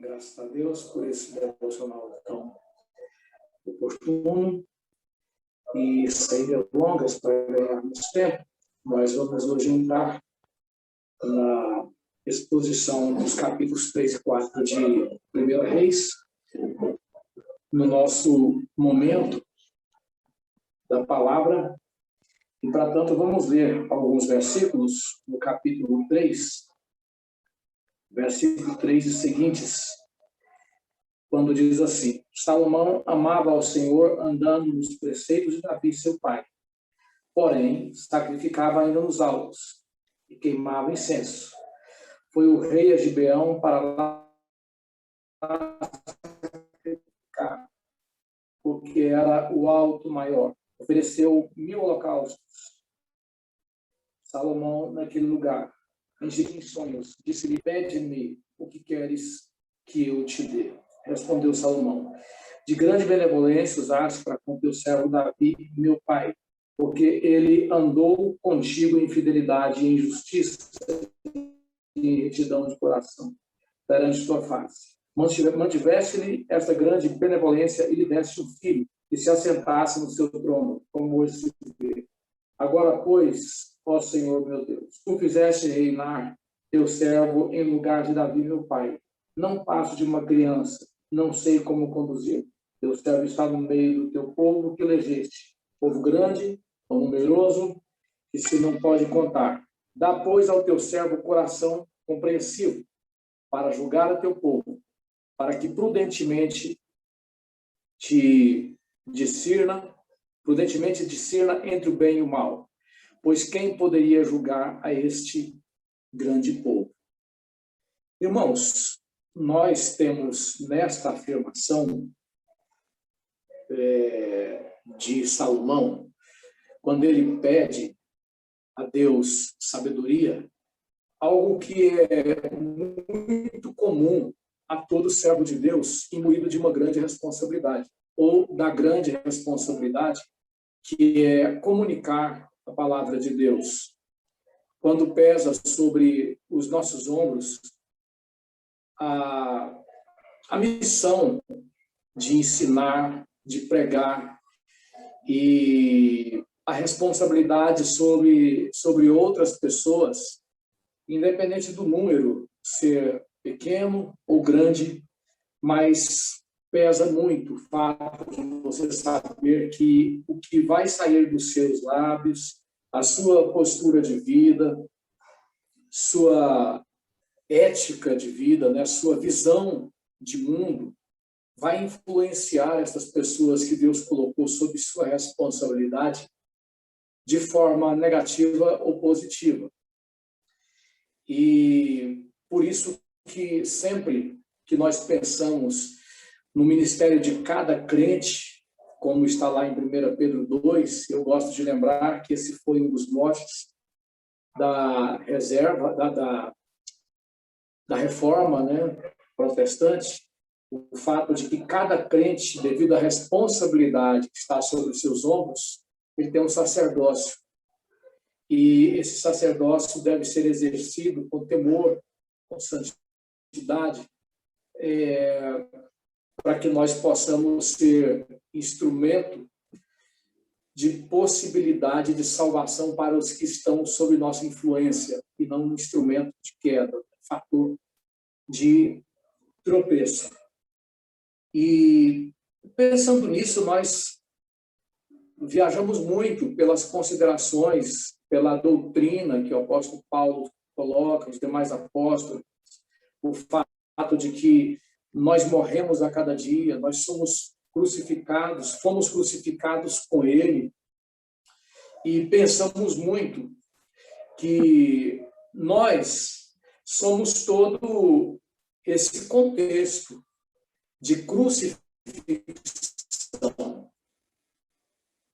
Graças a Deus por esse devocional tão oportuno e saídas longas para ganharmos tempo. Nós vamos hoje entrar na exposição dos capítulos 3 e 4 de 1 Reis, no nosso momento da palavra. E, para tanto, vamos ler alguns versículos no capítulo 3, versículo 3 e seguintes, quando diz assim: Salomão amava ao Senhor andando nos preceitos de Davi, seu pai. Porém, sacrificava ainda nos altos e queimava incenso. Foi o rei a Gibeão para lá sacrificar, porque era o alto maior. Ofereceu 1000 holocaustos. Salomão, naquele lugar, em sonhos, disse-lhe: Pede-me o que queres que eu te dê. Respondeu Salomão: De grande benevolência usaste para com teu servo Davi, meu pai, porque ele andou contigo em fidelidade e em justiça e em retidão de coração perante tua face. Mantiveste-lhe esta grande benevolência e lhe deste um filho, que se assentasse no seu trono, como hoje se vê. Agora, pois, ó Senhor meu Deus, tu fizeste reinar teu servo em lugar de Davi, meu pai. Não passo de uma criança, não sei como conduzir. Teu servo está no meio do teu povo que elegeste, povo grande, tão numeroso, que se não pode contar. Dá, pois, ao teu servo coração compreensivo, para julgar o teu povo, para que prudentemente discirna entre o bem e o mal. Pois quem poderia julgar a este grande povo? Irmãos, nós temos nesta afirmação de Salomão, quando ele pede a Deus sabedoria, algo que é muito comum a todo servo de Deus, imbuído de uma grande responsabilidade, ou da grande responsabilidade que é comunicar a palavra de Deus. Quando pesa sobre os nossos ombros a missão de ensinar, de pregar, e a responsabilidade sobre outras pessoas, independente do número ser pequeno ou grande, mas pesa muito o fato de você saber que o que vai sair dos seus lábios, a sua postura de vida, sua ética de vida, né, sua visão de mundo, vai influenciar essas pessoas que Deus colocou sob sua responsabilidade de forma negativa ou positiva. E por isso que sempre que nós pensamos no ministério de cada crente, como está lá em 1 Pedro 2, eu gosto de lembrar que esse foi um dos motes da reserva, da reforma, né, protestante, o fato de que cada crente, devido à responsabilidade que está sobre os seus ombros, ele tem um sacerdócio. E esse sacerdócio deve ser exercido com temor, com santidade, para que nós possamos ser instrumento de possibilidade de salvação para os que estão sob nossa influência, e não um instrumento de queda, fator de tropeço. E pensando nisso, nós viajamos muito pelas considerações, pela doutrina que o apóstolo Paulo coloca, os demais apóstolos, o fato de que nós morremos a cada dia, nós somos crucificados, fomos crucificados com ele, e pensamos muito que nós somos todo esse contexto de crucificação,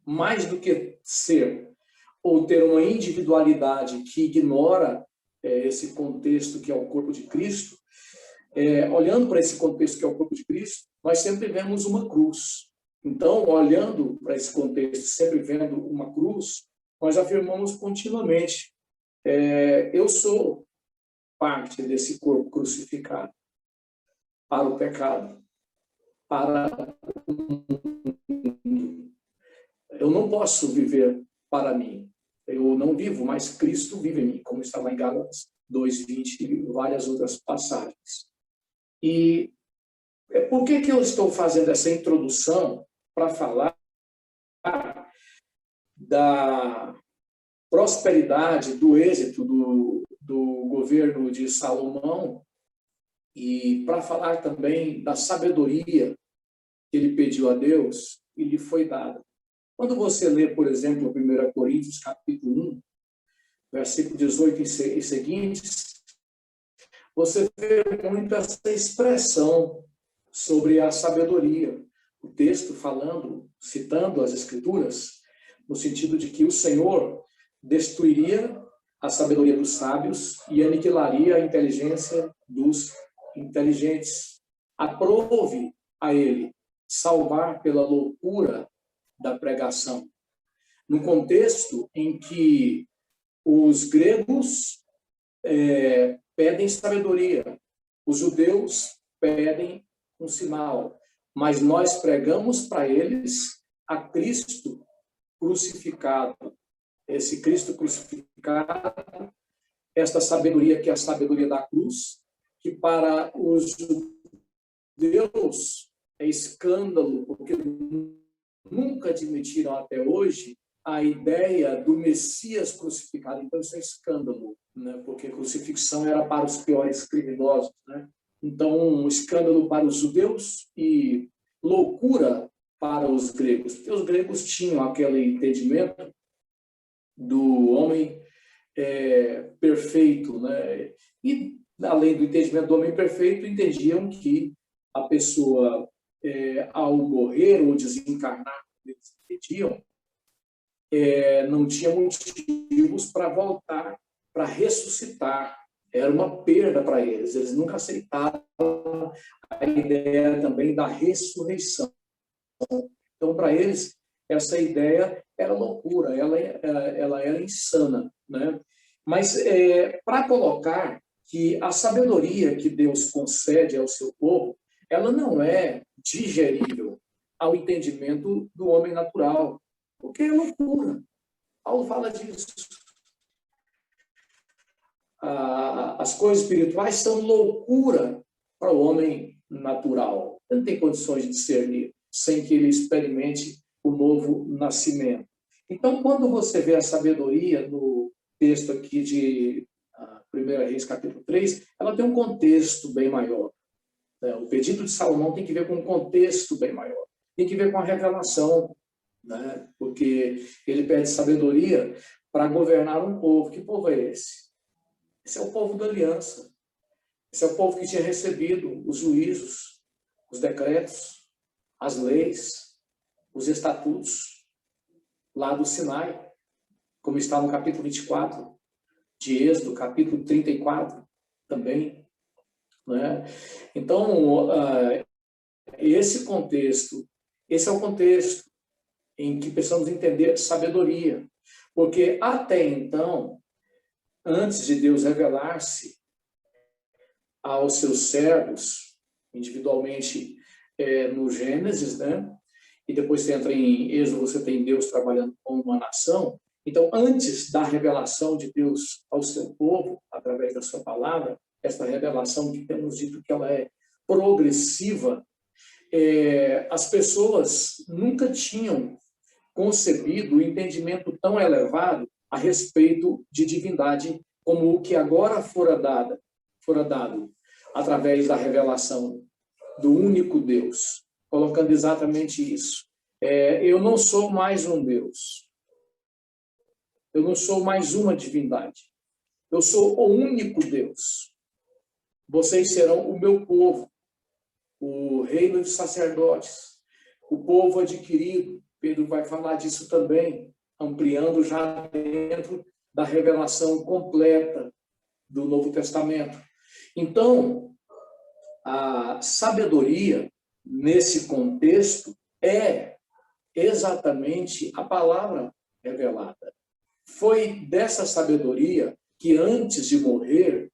mais do que ser ou ter uma individualidade que ignora esse contexto que é o corpo de Cristo. Olhando para esse contexto que é o corpo de Cristo, nós sempre vemos uma cruz. Então, olhando para esse contexto, sempre vendo uma cruz, nós afirmamos continuamente: eu sou parte desse corpo crucificado. para o pecado, para eu não posso viver para mim. Eu não vivo, mas Cristo vive em mim, como está lá em Gálatas 2:20 e várias outras passagens. E por que eu estou fazendo essa introdução para falar da prosperidade, do êxito do governo de Salomão e para falar também da sabedoria que ele pediu a Deus e lhe foi dada? Quando você lê, por exemplo, 1 Coríntios, capítulo 1, versículo 18 e seguintes, você vê muito essa expressão sobre a sabedoria. O texto falando, citando as Escrituras, no sentido de que o Senhor destruiria a sabedoria dos sábios e aniquilaria a inteligência dos inteligentes. Aprove a ele salvar pela loucura da pregação. No contexto em que os gregos pedem sabedoria, os judeus pedem um sinal, mas nós pregamos para eles a Cristo crucificado. Esse Cristo crucificado, esta sabedoria que é a sabedoria da cruz, que para os judeus é escândalo, porque nunca admitiram até hoje a ideia do Messias crucificado. Então, isso é escândalo, né? Porque crucifixão era para os piores criminosos, né? Então, um escândalo para os judeus e loucura para os gregos. Porque os gregos tinham aquele entendimento do homem perfeito, né? E, além do entendimento do homem perfeito, entendiam que a pessoa, ao morrer ou desencarnar, eles entendiam, não tinha motivos para voltar, para ressuscitar. Era uma perda para eles. Eles nunca aceitaram a ideia também da ressurreição. Então, para eles, essa ideia era loucura, ela era insana, né? Mas para colocar que a sabedoria que Deus concede ao seu povo, ela não é digerível ao entendimento do homem natural, porque é loucura. Paulo fala disso. As coisas espirituais são loucura para o homem natural. Ele não tem condições de discernir sem que ele experimente o novo nascimento. Então, quando você vê a sabedoria no texto aqui de 1 Reis, capítulo 3, ela tem um contexto bem maior. O pedido de Salomão tem que ver com um contexto bem maior. Tem que ver com a revelação, né? Porque ele pede sabedoria para governar um povo. Que povo é esse? Esse é o povo da aliança. Esse é o povo que tinha recebido os juízos, os decretos, as leis, os estatutos lá do Sinai, como está no capítulo 24 de Êxodo, capítulo 34 também, né? Então, esse é o contexto em que precisamos entender sabedoria, porque até então, antes de Deus revelar-se aos seus servos, individualmente no Gênesis, né? E depois você entra em Êxodo, você tem Deus trabalhando com uma nação. Então, antes da revelação de Deus ao seu povo, através da sua palavra, essa revelação que temos dito que ela é progressiva, as pessoas nunca tinham concebido o entendimento tão elevado a respeito de divindade como o que agora fora dado através da revelação do único Deus, colocando exatamente isso. Eu não sou mais um Deus. Eu não sou mais uma divindade. Eu sou o único Deus. Vocês serão o meu povo, o reino de sacerdotes, o povo adquirido. Pedro vai falar disso também, ampliando já dentro da revelação completa do Novo Testamento. Então, a sabedoria, nesse contexto, é exatamente a palavra revelada. Foi dessa sabedoria que, antes de morrer,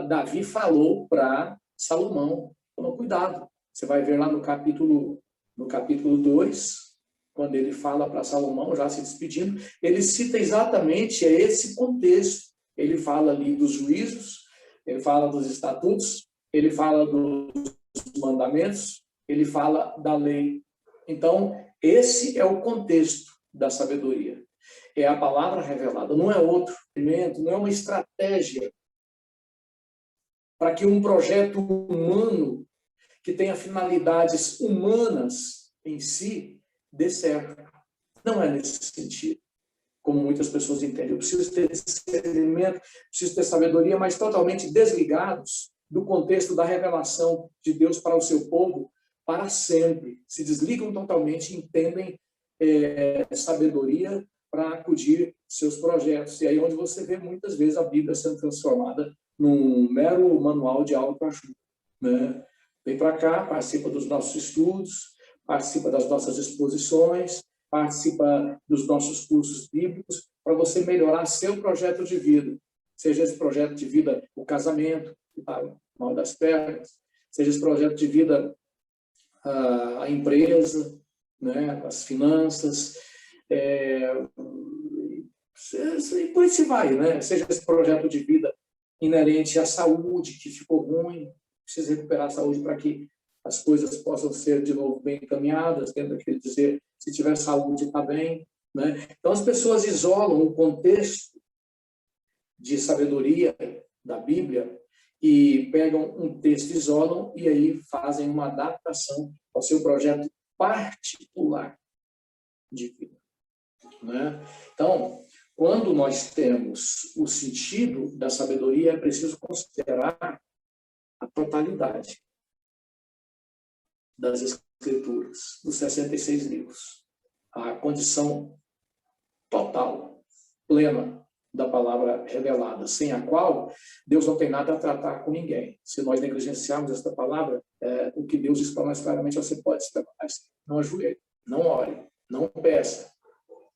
Davi falou para Salomão. Toma cuidado. Você vai ver lá no capítulo 2, quando ele fala para Salomão, já se despedindo, ele cita exatamente esse contexto. Ele fala ali dos juízos, ele fala dos estatutos, ele fala dos mandamentos, ele fala da lei. Então, esse é o contexto da sabedoria. É a palavra revelada, não é outro elemento, não é uma estratégia para que um projeto humano que tenha finalidades humanas em si dê certo. Não é nesse sentido, como muitas pessoas entendem. Eu preciso ter discernimento, preciso ter sabedoria, mas totalmente desligados do contexto da revelação de Deus para o seu povo para sempre. Se desligam totalmente e entendem sabedoria para acudir seus projetos. E aí onde você vê muitas vezes a Bíblia sendo transformada num mero manual de autoajuda, né? Vem para cá, participa dos nossos estudos, participa das nossas exposições, participa dos nossos cursos bíblicos, para você melhorar seu projeto de vida. Seja esse projeto de vida o casamento, que está mal das pernas, seja esse projeto de vida a empresa, né, as finanças, e por aí se vai, né? Seja esse projeto de vida inerente à saúde, que ficou ruim, precisa recuperar a saúde para que as coisas possam ser de novo bem encaminhadas, dentro daquele dizer, se tiver saúde, está bem, né? Então, as pessoas isolam o contexto de sabedoria da Bíblia e pegam um texto, isolam e aí fazem uma adaptação ao seu projeto particular de vida, né? Então, quando nós temos o sentido da sabedoria, é preciso considerar a totalidade das Escrituras, dos 66 livros, a condição total, plena da palavra revelada, sem a qual Deus não tem nada a tratar com ninguém. Se nós negligenciarmos esta palavra, o que Deus diz para nós claramente, você pode se levantar, mas não ajoelhe, não ore, não peça.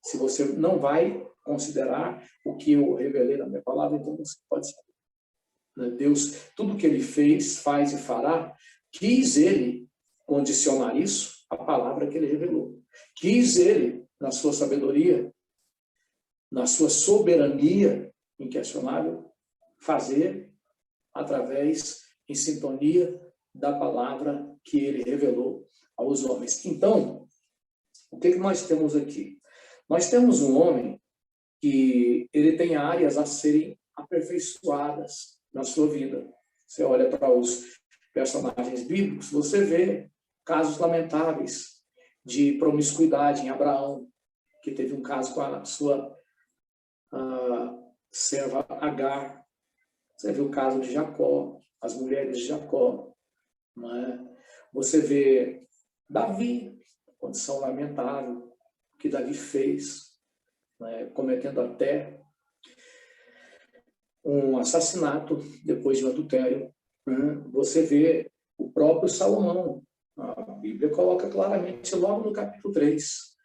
Se você não vai considerar o que eu revelei na minha palavra, então você pode saber. Deus, tudo que ele fez, faz e fará, quis ele condicionar isso à palavra que ele revelou. Quis ele, na sua sabedoria, na sua soberania inquestionável, fazer através, em sintonia da palavra que ele revelou aos homens. Então, o que nós temos aqui? Nós temos um homem que ele tem áreas a serem aperfeiçoadas na sua vida. Você olha para os personagens bíblicos, você vê casos lamentáveis de promiscuidade em Abraão, que teve um caso com a sua serva Agar. Você vê o caso de Jacó, as mulheres de Jacó, não é? Você vê Davi, condição lamentável que Davi fez, né, cometendo até um assassinato depois de um adultério. Você vê o próprio Salomão. A Bíblia coloca claramente, logo no capítulo 3,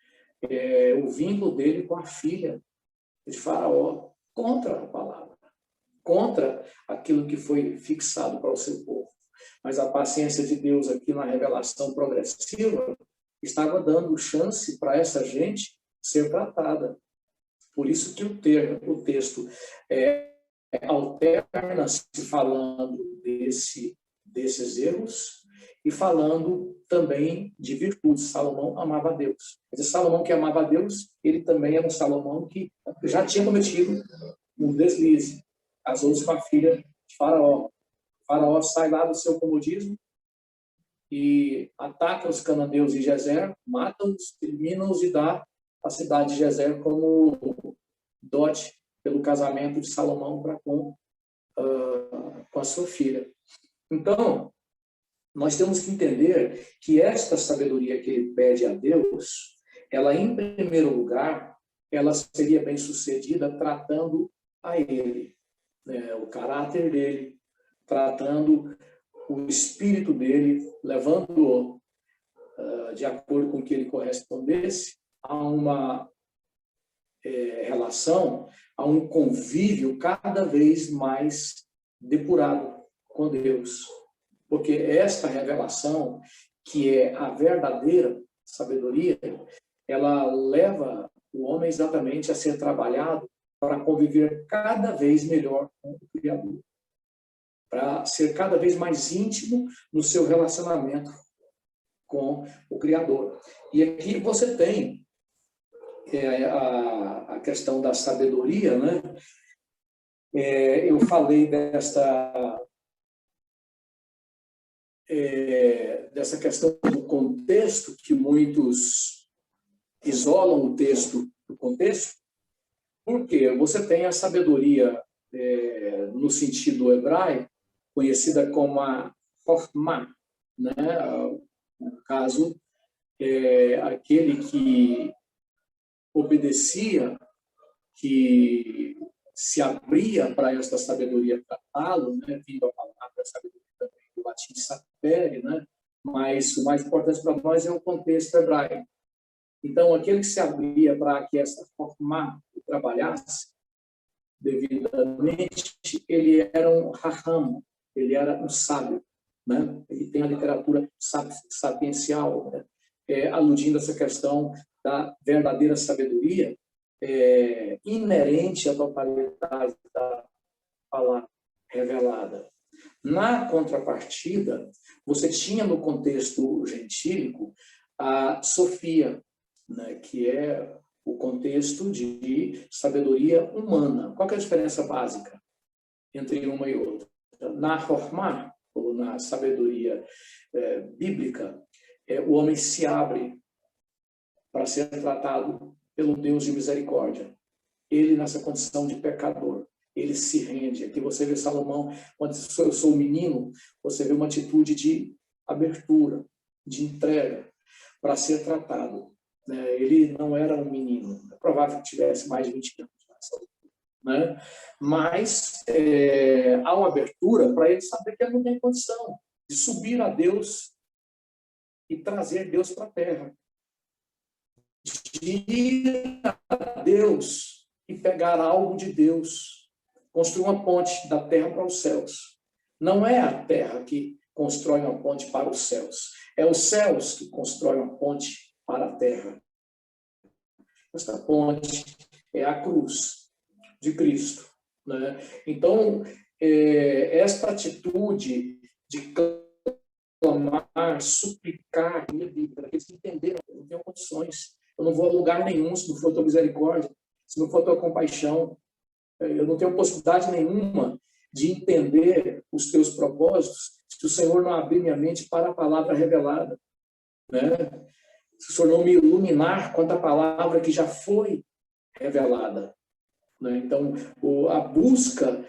o vínculo dele com a filha de Faraó, contra a palavra, contra aquilo que foi fixado para o seu povo. Mas a paciência de Deus aqui na revelação progressiva estava dando chance para essa gente ser tratada. Por isso que o texto alterna-se falando desses erros e falando também de virtudes. Salomão amava a Deus. Mas Salomão que amava a Deus, ele também era um Salomão que já tinha cometido um deslize. Casou-se com a filha de Faraó. Faraó sai lá do seu comodismo e ataca os cananeus em Gezer, mata-os, elimina-os e dá a cidade de Gezer como dote pelo casamento de Salomão para com a sua filha. Então, nós temos que entender que esta sabedoria que ele pede a Deus, ela, em primeiro lugar, ela seria bem sucedida tratando a ele, né, o caráter dele, tratando o espírito dele, levando-o de acordo com que ele correspondesse a uma relação, a um convívio cada vez mais depurado com Deus. Porque esta revelação, que é a verdadeira sabedoria, ela leva o homem exatamente a ser trabalhado para conviver cada vez melhor com o Criador, para ser cada vez mais íntimo no seu relacionamento com o Criador. E aqui você tem a questão da sabedoria, né? Eu falei dessa questão do contexto, que muitos isolam o texto do contexto, porque você tem a sabedoria no sentido hebraico, conhecida como a Chokhmah, né? No caso, aquele que obedecia, que se abria para esta sabedoria tratá-lo, né? Vindo a palavra sabedoria também do latim sapere, né? Mas o mais importante para nós é o contexto hebraico. Então, aquele que se abria para que essa forma trabalhasse devidamente, ele era um raham, ele era um sábio, né? Ele tem a literatura sapiencial, né? Aludindo a essa questão da verdadeira sabedoria, inerente à totalidade da palavra revelada. Na contrapartida, você tinha no contexto gentílico a Sofia, né, que é o contexto de sabedoria humana. Qual que é a diferença básica entre uma e outra? Na Chokhmah, ou na sabedoria bíblica, o homem se abre para ser tratado pelo Deus de misericórdia. Ele, nessa condição de pecador, ele se rende. Aqui você vê Salomão, quando eu sou um menino, você vê uma atitude de abertura, de entrega, para ser tratado. Ele não era um menino, é provável que tivesse mais de 20 anos nessa altura, né? Mas há uma abertura para ele saber que ele não tem condição de subir a Deus e trazer Deus para a terra, de ir a Deus e pegar algo de Deus, construir uma ponte da terra para os céus. Não é a terra que constrói uma ponte para os céus, é os céus que constroem uma ponte para a terra. Esta ponte é a cruz de Cristo, né? Então, esta atitude de clamar, suplicar, para aqueles que entenderam, eu não tenho condições, eu não vou a lugar nenhum se não for tua misericórdia, se não for tua compaixão, eu não tenho possibilidade nenhuma de entender os teus propósitos se o Senhor não abrir minha mente para a palavra revelada, né? Se o Senhor não me iluminar quanto à palavra que já foi revelada, né? Então, a busca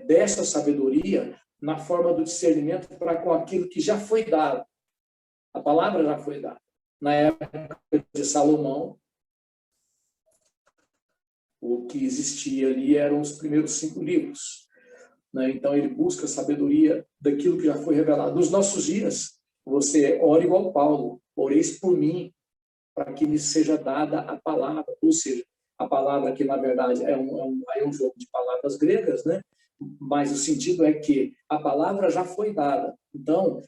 dessa sabedoria na forma do discernimento para com aquilo que já foi dado. A palavra já foi dada. Na época de Salomão, o que existia ali eram os primeiros 5 livros, né? Então, ele busca a sabedoria daquilo que já foi revelado. Nos nossos dias, você ora igual Paulo, oreis por mim, para que me seja dada a palavra. Ou seja, a palavra que, na verdade, é um jogo de palavras gregas, né? Mas o sentido é que a palavra já foi dada. Então,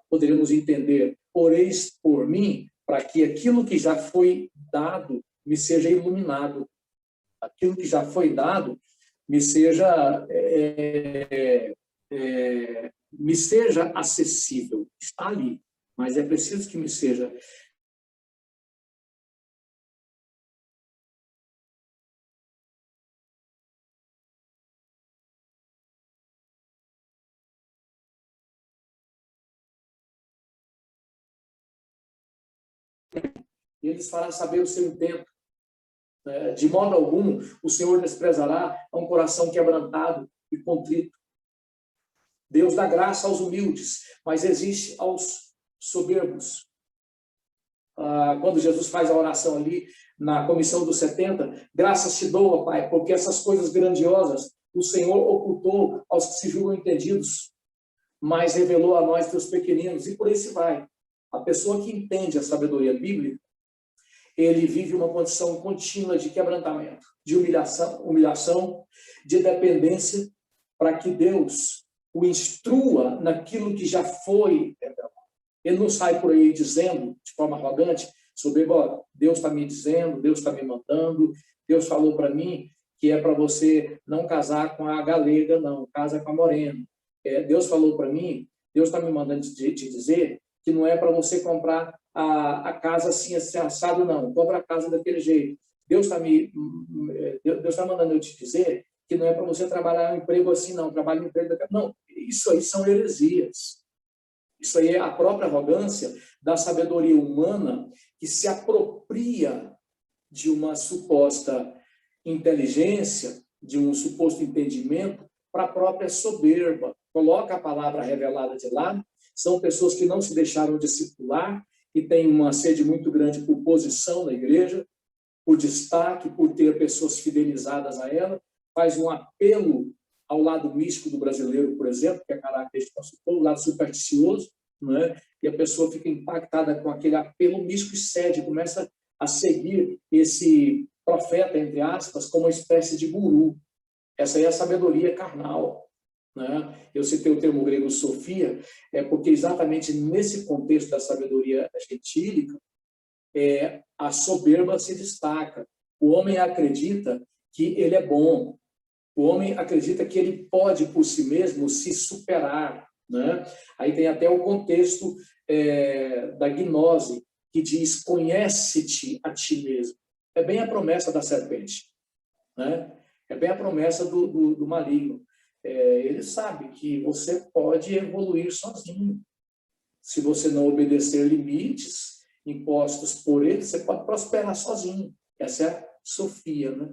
poderíamos entender, oreis por mim, para que aquilo que já foi dado me seja iluminado. Aquilo que já foi dado me seja acessível. Está ali, mas é preciso que me seja e eles fará saber o seu intento. De modo algum, o Senhor desprezará a um coração quebrantado e contrito. Deus dá graça aos humildes, mas existe aos soberbos. Quando Jesus faz a oração ali, na comissão dos 70, graças te dou, ó Pai, porque essas coisas grandiosas o Senhor ocultou aos que se julgam entendidos, mas revelou a nós, teus pequeninos, e por aí se vai. A pessoa que entende a sabedoria bíblica, ele vive uma condição contínua de quebrantamento, de humilhação, de dependência, para que Deus o instrua naquilo que já foi revelado. Ele não sai por aí dizendo, de forma arrogante, soberbo, Deus está me dizendo, Deus está me mandando, Deus falou para mim que é para você não casar com a galega, não, casa com a morena. Deus falou para mim, Deus está me mandando te dizer que não é para você comprar a casa assim, assado, não, compra a casa daquele jeito. Deus está mandando eu te dizer que não é para você trabalhar um emprego assim, não, trabalha um emprego daquele. Não, isso aí são heresias. Isso aí é a própria arrogância da sabedoria humana que se apropria de uma suposta inteligência, de um suposto entendimento, para a própria soberba. Coloca a palavra revelada de lado, são pessoas que não se deixaram discipular, que têm uma sede muito grande por posição na igreja, por destaque, por ter pessoas fidelizadas a ela, faz um apelo ao lado místico do brasileiro, por exemplo, que é característico do nosso povo, o lado supersticioso, não é? E a pessoa fica impactada com aquele apelo místico e cede, começa a seguir esse profeta, entre aspas, como uma espécie de guru. Essa aí é a sabedoria carnal. Né? Eu citei o termo grego sofia, porque exatamente nesse contexto da sabedoria gentílica, a soberba se destaca. O homem acredita que ele é bom. O homem acredita que ele pode, por si mesmo, se superar. Né? Aí tem até o contexto da gnose, que diz, conhece-te a ti mesmo. É bem a promessa da serpente. Né? É bem a promessa do maligno. Ele sabe que você pode evoluir sozinho. Se você não obedecer limites impostos por ele, você pode prosperar sozinho. Essa é a sofia, né?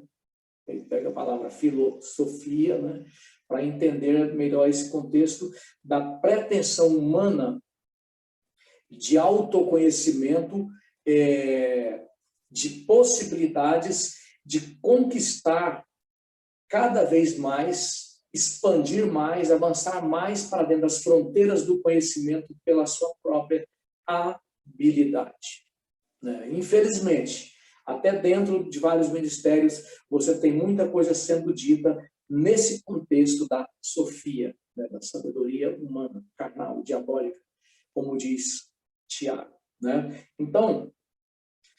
Ele pega a palavra filosofia, né, para entender melhor esse contexto da pretensão humana de autoconhecimento, de possibilidades de conquistar cada vez mais, expandir mais, avançar mais para dentro das fronteiras do conhecimento pela sua própria habilidade. Né? Infelizmente, até dentro de vários ministérios, você tem muita coisa sendo dita nesse contexto da sofia, né? Da sabedoria humana, carnal, diabólica, como diz Tiago. Né? Então,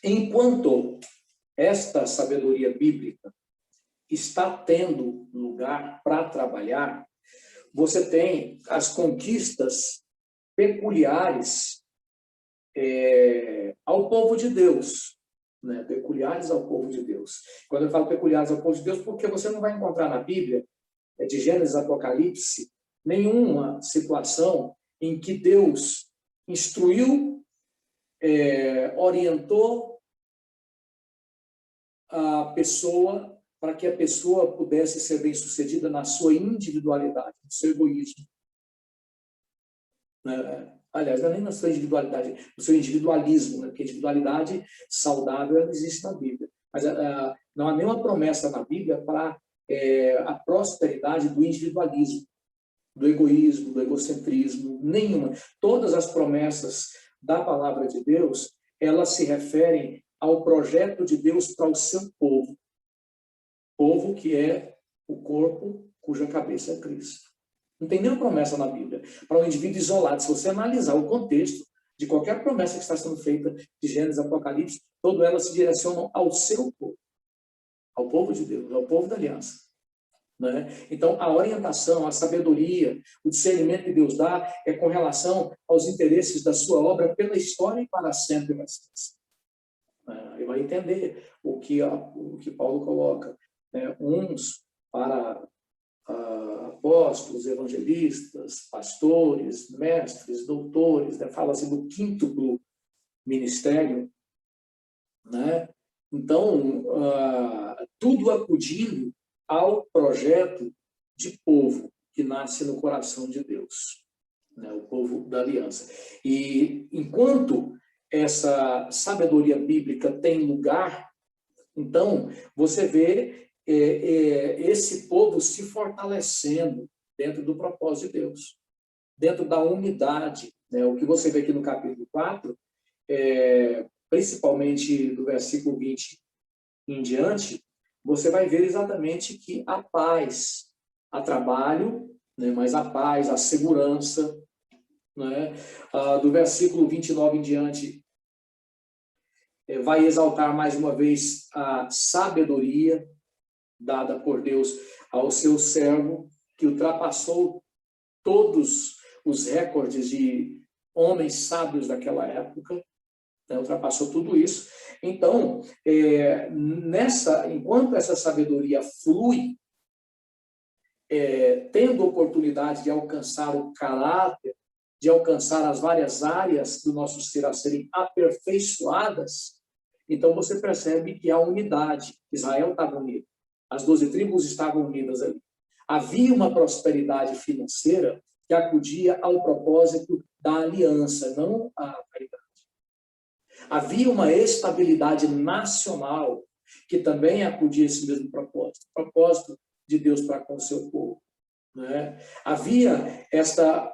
enquanto esta sabedoria bíblica está tendo lugar para trabalhar, você tem as conquistas peculiares ao povo de Deus, né? Peculiares ao povo de Deus. Quando eu falo peculiares ao povo de Deus, porque você não vai encontrar na Bíblia, de Gênesis a Apocalipse, nenhuma situação em que Deus instruiu, orientou a pessoa para que a pessoa pudesse ser bem-sucedida na sua individualidade, no seu egoísmo. Aliás, não é nem na sua individualidade, no seu individualismo, né? Porque individualidade saudável ela existe na Bíblia. Mas não há nenhuma promessa na Bíblia para a prosperidade do individualismo, do egoísmo, do egocentrismo, nenhuma. Todas as promessas da palavra de Deus, elas se referem ao projeto de Deus para o seu povo. Povo que é o corpo cuja cabeça é Cristo. Não tem nenhuma promessa na Bíblia para um indivíduo isolado. Se você analisar o contexto de qualquer promessa que está sendo feita de Gênesis a Apocalipse, todas elas se direcionam ao seu povo, ao povo de Deus, ao povo da aliança. Né? Então, a orientação, a sabedoria, o discernimento que Deus dá é com relação aos interesses da sua obra pela história e para sempre vai ser assim. Ele vai entender o que Paulo coloca. Uns para apóstolos, evangelistas, pastores, mestres, doutores, fala assim do quíntuplo ministério, né? Então, tudo acudindo ao projeto de povo que nasce no coração de Deus, né? O povo da aliança. E enquanto essa sabedoria bíblica tem lugar, então você vê esse povo se fortalecendo dentro do propósito de Deus, dentro da unidade. Né? O que você vê aqui no capítulo 4, principalmente do versículo 20 em diante, você vai ver exatamente que há paz, há trabalho, né? Mas a paz, a segurança, né? Do versículo 29 em diante, vai exaltar mais uma vez a sabedoria dada por Deus ao seu servo, que ultrapassou todos os recordes de homens sábios daquela época, né? Ultrapassou tudo isso. Então, enquanto essa sabedoria flui, tendo oportunidade de alcançar o caráter, de alcançar as várias áreas do nosso ser a serem aperfeiçoadas, então você percebe que há unidade. Israel estava unido, as 12 tribos estavam unidas ali. Havia uma prosperidade financeira que acudia ao propósito da aliança, não à vaidade. Havia uma estabilidade nacional que também acudia a esse mesmo propósito, o propósito de Deus para com o seu povo, né? Havia esta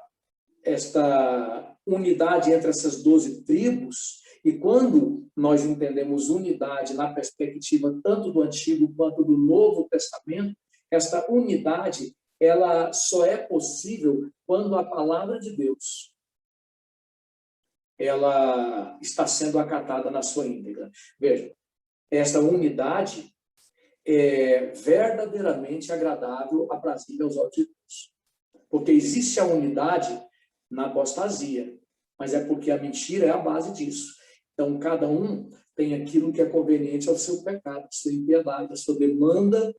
unidade entre essas 12 tribos, e quando nós entendemos unidade na perspectiva tanto do Antigo quanto do Novo Testamento, esta unidade ela só é possível quando a palavra de Deus ela está sendo acatada na sua íntegra. Veja, essa unidade é verdadeiramente agradável, aprazível aos olhos de Deus. Porque existe a unidade na apostasia, mas é porque a mentira é a base disso. Então, cada um tem aquilo que é conveniente ao seu pecado, à sua impiedade, à sua demanda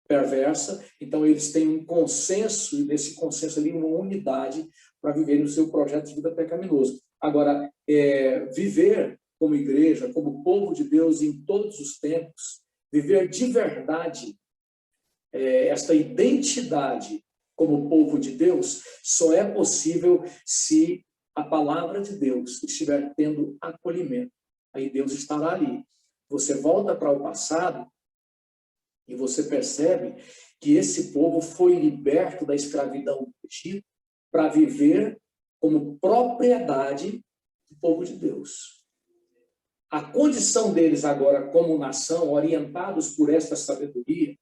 perversa. Então, eles têm um consenso, e nesse consenso ali, uma unidade para viver o seu projeto de vida pecaminoso. Agora, viver como igreja, como povo de Deus em todos os tempos, viver de verdade esta identidade como povo de Deus, só é possível se a palavra de Deus estiver tendo acolhimento. Aí Deus estará ali. Você volta para o passado e você percebe que esse povo foi liberto da escravidão do Egito para viver como propriedade do povo de Deus. A condição deles agora como nação, orientados por esta sabedoria,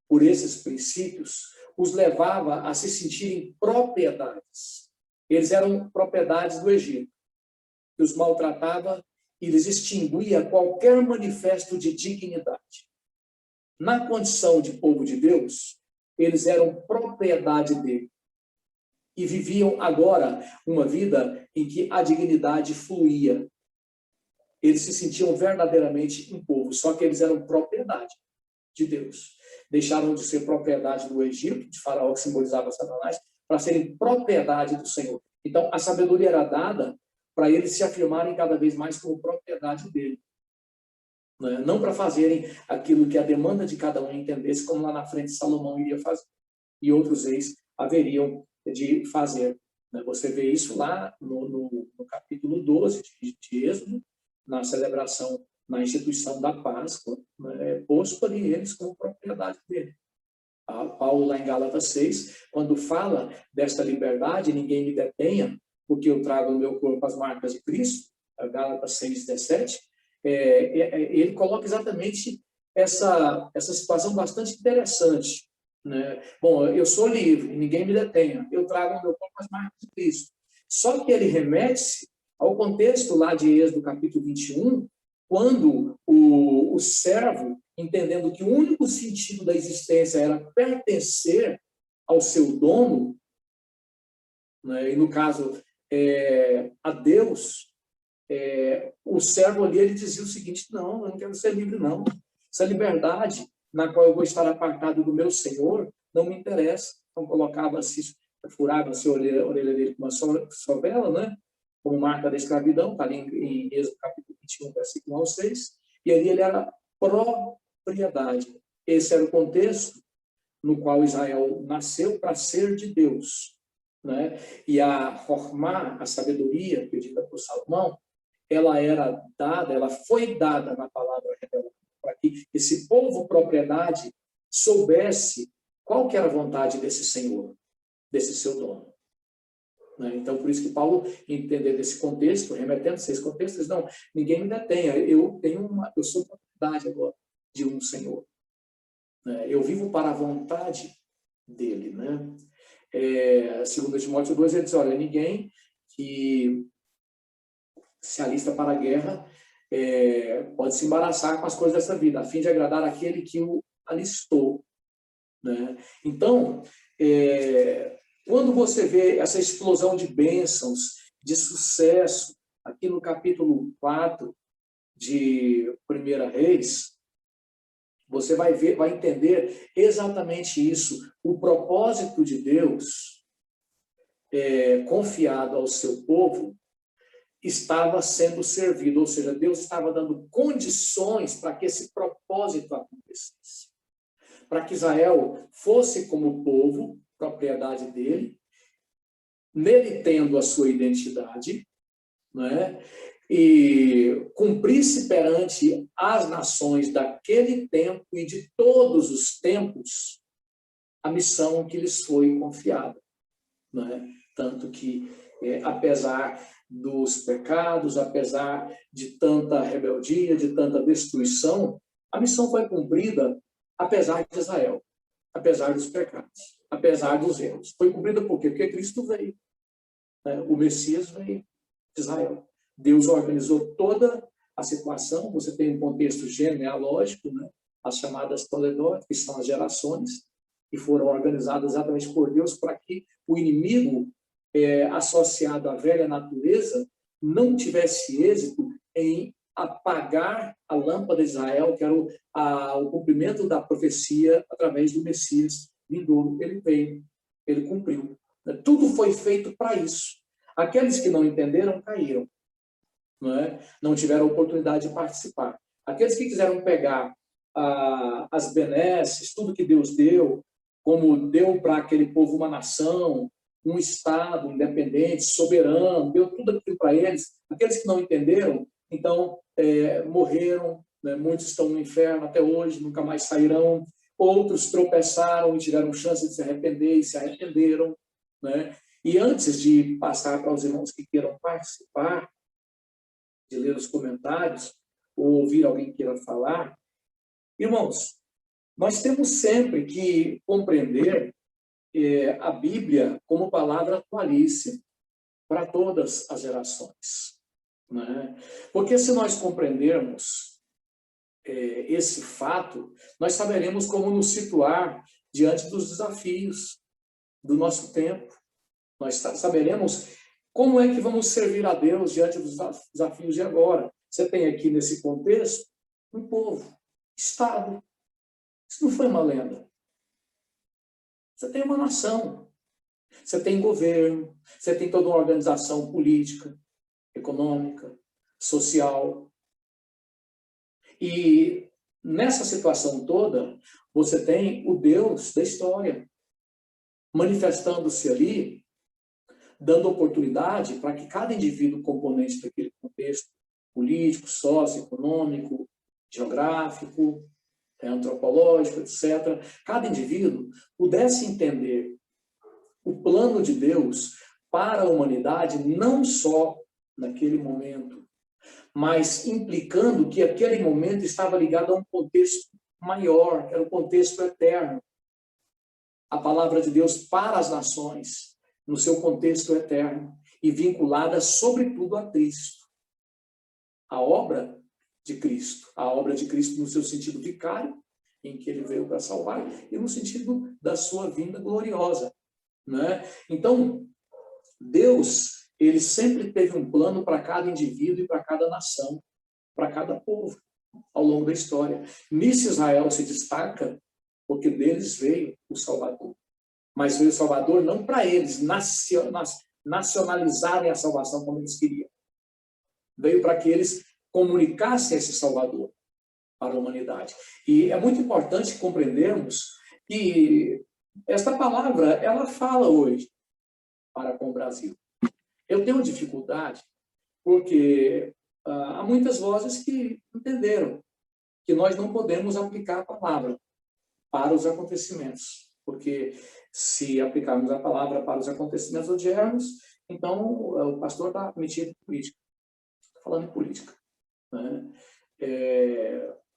por esses princípios, os levava a se sentirem propriedades. Eles eram propriedades do Egito, que os maltratava e lhes extinguia qualquer manifesto de dignidade. Na condição de povo de Deus, eles eram propriedade dele. E viviam agora uma vida em que a dignidade fluía. Eles se sentiam verdadeiramente um povo, só que eles eram propriedade de Deus. Deixaram de ser propriedade do Egito, de Faraó, que simbolizava Satanás, para serem propriedade do Senhor. Então, a sabedoria era dada para eles se afirmarem cada vez mais como propriedade dele. Não para fazerem aquilo que a demanda de cada um entendesse, como lá na frente Salomão iria fazer. E outros reis haveriam de fazer. Você vê isso lá no capítulo 12 de Êxodo, na celebração, na instituição da Páscoa, posto ali eles como propriedade dele. Paulo, lá em Gálatas 6, quando fala desta liberdade, ninguém me detenha, porque eu trago no meu corpo as marcas de Cristo, Gálatas 6, 17, ele coloca exatamente essa situação bastante interessante. Né? Bom, eu sou livre, ninguém me detenha, eu trago no meu corpo as marcas de Cristo. Só que ele remete-se ao contexto lá de Êxodo capítulo 21, quando o servo, entendendo que o único sentido da existência era pertencer ao seu dono, né, e no caso a Deus, o servo ali ele dizia o seguinte: não, eu não quero ser livre, não. Essa liberdade na qual eu vou estar apartado do meu Senhor não me interessa. Então colocava-se, furava-se a orelha dele com uma sovela, né? Como marca da escravidão, está ali em Êxodo capítulo 21, versículo 1 ao 6, e ali ele era propriedade. Esse era o contexto no qual Israel nasceu para ser de Deus, né? E a Hormá, a sabedoria pedida por Salomão, ela foi dada na palavra revelada, para que esse povo propriedade soubesse qual que era a vontade desse Senhor, desse seu dono. Então, por isso que Paulo, entendendo esse contexto, remetendo-se a esse contexto, diz: não, ninguém me detenha, eu sou propriedade agora de um Senhor. Eu vivo para a vontade dele. Né? Segundo Timóteo 2, ele diz, olha, ninguém que se alista para a guerra pode se embaraçar com as coisas dessa vida, a fim de agradar aquele que o alistou, né? Então, quando você vê essa explosão de bênçãos, de sucesso, aqui no capítulo 4 de 1 Reis, você vai ver, vai entender exatamente isso. O propósito de Deus, confiado ao seu povo, estava sendo servido, ou seja, Deus estava dando condições para que esse propósito acontecesse. Para que Israel fosse como povo, propriedade dele, nele tendo a sua identidade, né? E cumprisse perante as nações daquele tempo e de todos os tempos a missão que lhes foi confiada, né? Tanto que, apesar dos pecados, apesar de tanta rebeldia, de tanta destruição, a missão foi cumprida apesar de Israel, apesar dos pecados, apesar dos erros. Foi cumprida por quê? Porque Cristo veio, né? O Messias veio de Israel. Deus organizou toda a situação. Você tem um contexto genealógico, né? As chamadas Toledot, que são as gerações, que foram organizadas exatamente por Deus para que o inimigo associado à velha natureza não tivesse êxito em apagar a lâmpada de Israel, que era o cumprimento da profecia através do Messias vindouro. Ele veio, ele cumpriu. Tudo foi feito para isso. Aqueles que não entenderam, caíram. Não tiveram oportunidade de participar. Aqueles que quiseram pegar as benesses, tudo que Deus deu, como deu para aquele povo uma nação, um Estado independente, soberano, deu tudo aquilo para eles. Aqueles que não entenderam, então, morreram, né? Muitos estão no inferno até hoje, nunca mais sairão. Outros tropeçaram e tiveram chance de se arrepender e se arrependeram, né? E antes de passar para os irmãos que queiram participar, de ler os comentários, ou ouvir alguém queira falar, irmãos, nós temos sempre que compreender a Bíblia como palavra atualíssima para todas as gerações, né? Porque se nós compreendermos esse fato, nós saberemos como nos situar diante dos desafios do nosso tempo. Nós saberemos como é que vamos servir a Deus diante dos desafios de agora. Você tem aqui nesse contexto um povo, Estado. Isso não foi uma lenda. Você tem uma nação, você tem governo, você tem toda uma organização política, econômica, social. E nessa situação toda, você tem o Deus da história manifestando-se ali, dando oportunidade para que cada indivíduo componente daquele contexto político, socioeconômico, geográfico, antropológico, etc., cada indivíduo pudesse entender o plano de Deus para a humanidade, não só naquele momento, mas implicando que aquele momento estava ligado a um contexto maior, que era o contexto eterno. A palavra de Deus para as nações, no seu contexto eterno, e vinculada, sobretudo, a Cristo. A obra de Cristo no seu sentido vicário, em que ele veio para salvar, e no sentido da sua vinda gloriosa, né? Então, Deus, ele sempre teve um plano para cada indivíduo e para cada nação, para cada povo, ao longo da história. Nisso Israel se destaca, porque deles veio o Salvador. Mas veio o Salvador não para eles nacionalizarem a salvação como eles queriam. Veio para que eles comunicassem esse Salvador para a humanidade. E é muito importante compreendermos que esta palavra, ela fala hoje para com o Brasil. Eu tenho dificuldade porque há muitas vozes que entenderam que nós não podemos aplicar a palavra para os acontecimentos, porque se aplicarmos a palavra para os acontecimentos odiernos, então o pastor está metido em política, está falando em política, né?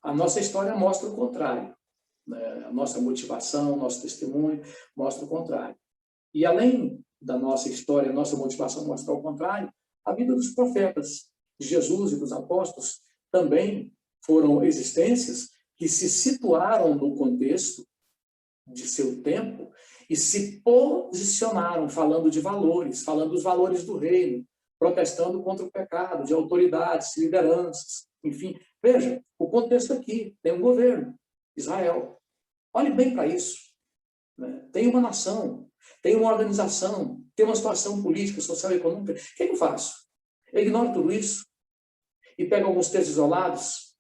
A nossa história mostra o contrário, né? A nossa motivação, nosso testemunho mostra o contrário. E além da nossa história, nossa motivação mostrar o contrário, a vida dos profetas, de Jesus e dos apóstolos, também foram existências que se situaram no contexto de seu tempo e se posicionaram falando de valores, falando dos valores do reino, protestando contra o pecado, de autoridades, lideranças, enfim. Veja, o contexto aqui, tem um governo, Israel. Olhe bem para isso. Né? Tem uma nação, tem uma organização, tem uma situação política, social e econômica. O que eu faço? Eu ignoro tudo isso e pego alguns textos isolados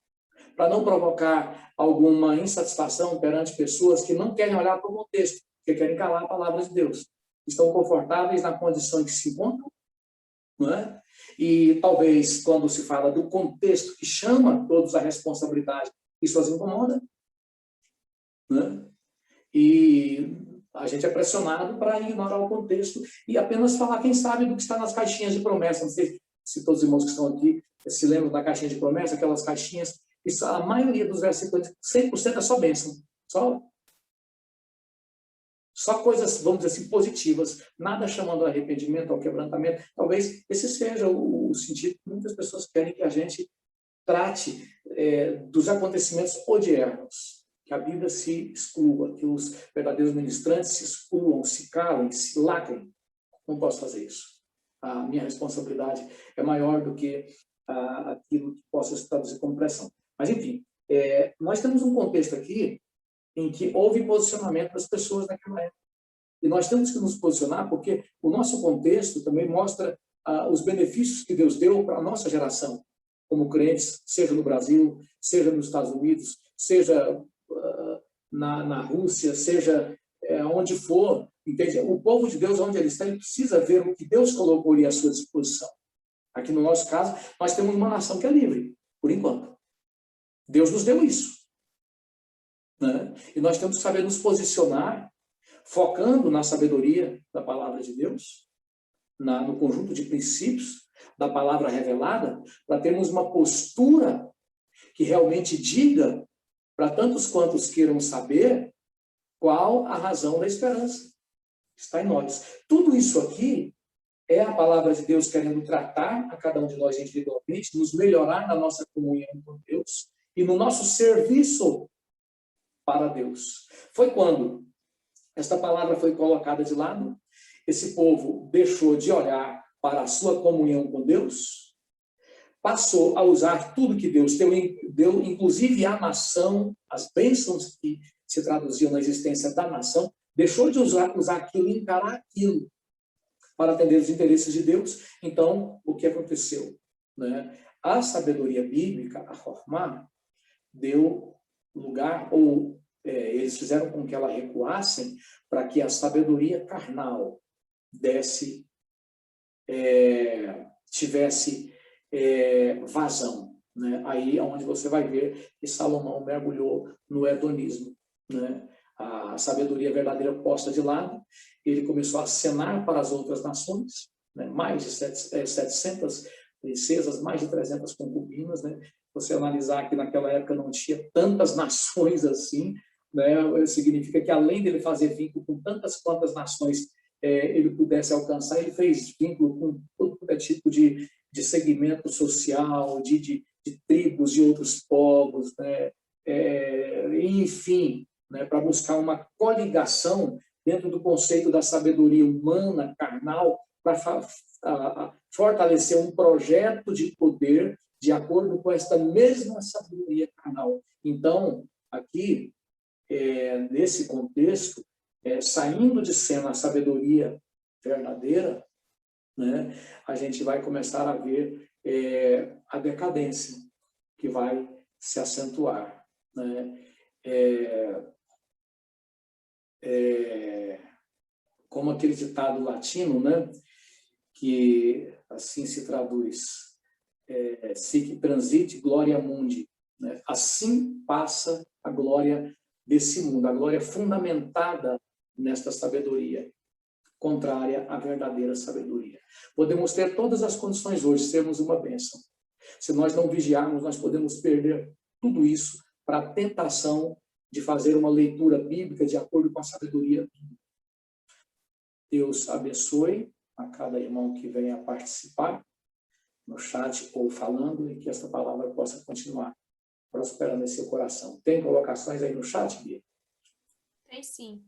para não provocar alguma insatisfação perante pessoas que não querem olhar para o contexto, que querem calar a palavra de Deus. Estão confortáveis na condição em que se encontram, não é? E talvez, quando se fala do contexto que chama todos a responsabilidade, isso as incomoda, né? E a gente é pressionado para ignorar o contexto e apenas falar, quem sabe, do que está nas caixinhas de promessa. Não sei se todos os irmãos que estão aqui se lembram da caixinha de promessa, aquelas caixinhas, isso, a maioria dos versículos, 100% é só bênção, só coisas, vamos dizer assim, positivas, nada chamando ao arrependimento, ao quebrantamento. Talvez esse seja o sentido que muitas pessoas querem que a gente trate dos acontecimentos odiernos, que a Bíblia se exclua, que os verdadeiros ministrantes se excluam, se calem, se lacrem. Não posso fazer isso. A minha responsabilidade é maior do que aquilo que possa se traduzir como pressão. Mas, enfim, nós temos um contexto aqui em que houve posicionamento das pessoas naquela época. E nós temos que nos posicionar porque o nosso contexto também mostra os benefícios que Deus deu para a nossa geração, como crentes, seja no Brasil, seja nos Estados Unidos, seja na Rússia, seja onde for, entende? O povo de Deus, onde ele está, ele precisa ver o que Deus colocou ali à sua disposição. Aqui no nosso caso, nós temos uma nação que é livre, por enquanto. Deus nos deu isso. Né? E nós temos que saber nos posicionar, focando na sabedoria da palavra de Deus, no conjunto de princípios da palavra revelada, para termos uma postura que realmente diga para tantos quantos queiram saber qual a razão da esperança. Está em nós. Tudo isso aqui é a palavra de Deus querendo tratar a cada um de nós individualmente, nos melhorar na nossa comunhão com Deus e no nosso serviço para Deus. Foi quando esta palavra foi colocada de lado, esse povo deixou de olhar para a sua comunhão com Deus, passou a usar tudo que Deus deu, inclusive a nação, as bênçãos que se traduziam na existência da nação, deixou de usar aquilo, encarar aquilo para atender os interesses de Deus. Então, o que aconteceu? Né? A sabedoria bíblica, a Hormá, deu lugar, ou eles fizeram com que ela recuassem para que a sabedoria carnal tivesse vazão. Né? Aí é onde você vai ver que Salomão mergulhou no hedonismo. Né? A sabedoria verdadeira posta de lado, ele começou a acenar para as outras nações, né? Mais de 700 princesas, mais de 300 concubinas. Né? Você analisar que naquela época não tinha tantas nações assim, né? Significa que além dele fazer vínculo com tantas quantas nações ele pudesse alcançar, ele fez vínculo com todo tipo de segmento social, de tribos de outros povos, né? Enfim, né? Para buscar uma coligação dentro do conceito da sabedoria humana, carnal, para fortalecer um projeto de poder de acordo com esta mesma sabedoria carnal. Então, aqui, nesse contexto, saindo de cena a sabedoria verdadeira, né, a gente vai começar a ver a decadência que vai se acentuar. Né? Como aquele ditado latino, né, que assim se traduz, sic transite gloria mundi, né? Assim passa a glória desse mundo, a glória fundamentada nesta sabedoria, contrária à verdadeira sabedoria. Podemos ter todas as condições hoje, sermos uma bênção. Se nós não vigiarmos, nós podemos perder tudo isso para a tentação de fazer uma leitura bíblica de acordo com a sabedoria. Deus abençoe a cada irmão que venha participar no chat ou falando, e que esta palavra possa continuar prosperando em seu coração. Tem colocações aí no chat, Bia? Tem sim.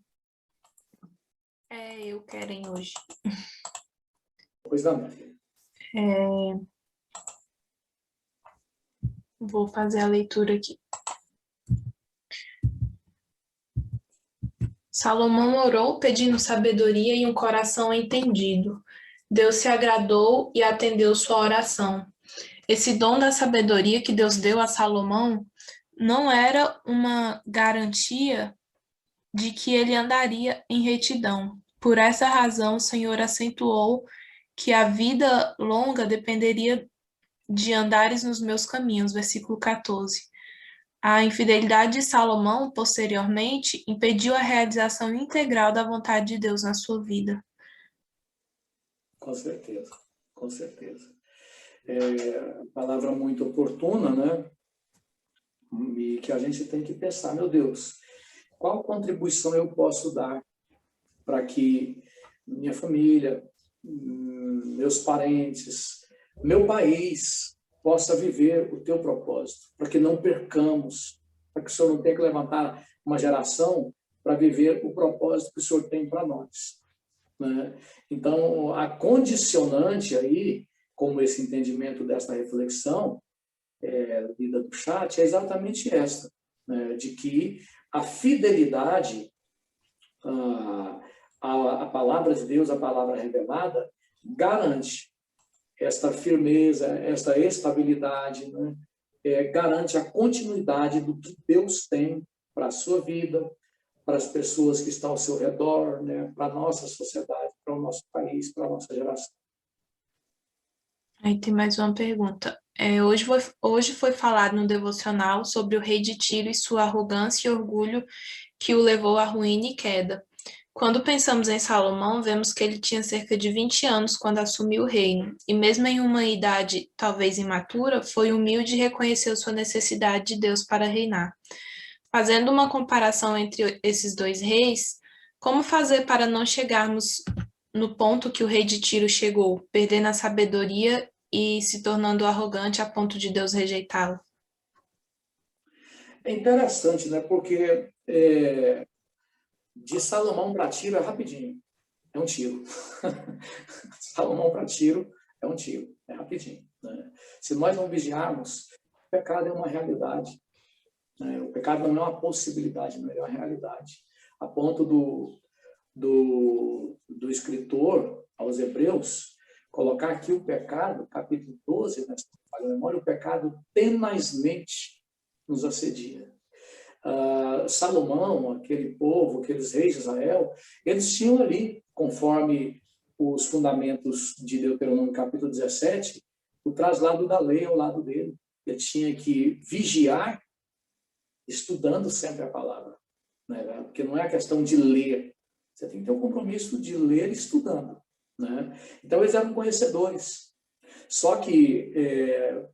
Eu quero hoje. Pois não, minha filha. Vou fazer a leitura aqui. Salomão orou pedindo sabedoria e um coração entendido. Deus se agradou e atendeu sua oração. Esse dom da sabedoria que Deus deu a Salomão não era uma garantia de que ele andaria em retidão. Por essa razão, o Senhor acentuou que a vida longa dependeria de andares nos meus caminhos. Versículo 14. A infidelidade de Salomão, posteriormente, impediu a realização integral da vontade de Deus na sua vida. Com certeza, com certeza. Palavra muito oportuna, né? E que a gente tem que pensar, meu Deus, qual contribuição eu posso dar para que minha família, meus parentes, meu país possa viver o teu propósito, para que não percamos, para que o Senhor não tenha que levantar uma geração para viver o propósito que o Senhor tem para nós, né? Então, a condicionante aí, como esse entendimento dessa reflexão, lida do chat, é exatamente essa, né? De que a fidelidade a palavra de Deus, a palavra revelada, garante esta firmeza, esta estabilidade, né? Garante a continuidade do que Deus tem para a sua vida, para as pessoas que estão ao seu redor, né? Para a nossa sociedade, para o nosso país, para a nossa geração. Aí tem mais uma pergunta. Hoje foi falado no devocional sobre o rei de Tiro e sua arrogância e orgulho que o levou à ruína e queda. Quando pensamos em Salomão, vemos que ele tinha cerca de 20 anos quando assumiu o reino, e mesmo em uma idade talvez imatura, foi humilde e reconheceu sua necessidade de Deus para reinar. Fazendo uma comparação entre esses dois reis, como fazer para não chegarmos no ponto que o rei de Tiro chegou, perdendo a sabedoria e se tornando arrogante a ponto de Deus rejeitá-lo? É interessante, né? Porque de Salomão para Tiro é rapidinho, é um tiro. Salomão para Tiro é um tiro, é rapidinho, né? Se nós não vigiarmos, o pecado é uma realidade, né? O pecado não é uma possibilidade, não é uma realidade. A ponto do escritor aos Hebreus colocar aqui o pecado, capítulo 12, nessa memória, o pecado tenazmente nos assedia. Salomão, aquele povo, aqueles reis de Israel, eles tinham ali, conforme os fundamentos de Deuteronômio capítulo 17, o traslado da lei ao lado dele. Ele tinha que vigiar, estudando sempre a palavra, né? Porque não é a questão de ler, você tem que ter um compromisso de ler estudando, né? Então eles eram conhecedores, só que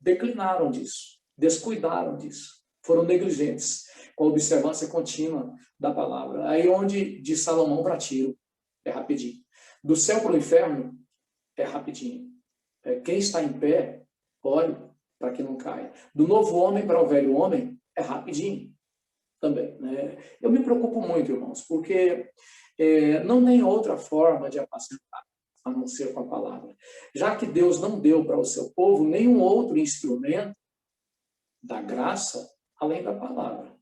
declinaram disso, descuidaram disso, foram negligentes com a observância contínua da palavra. Aí onde de Salomão para Tiro é rapidinho, do céu para o inferno é rapidinho. Quem está em pé, olhe para que não caia. Do novo homem para o velho homem é rapidinho também, né? Eu me preocupo muito, irmãos, porque não tem outra forma de apacentar a não ser com a palavra. Já que Deus não deu para o seu povo nenhum outro instrumento da graça além da palavra.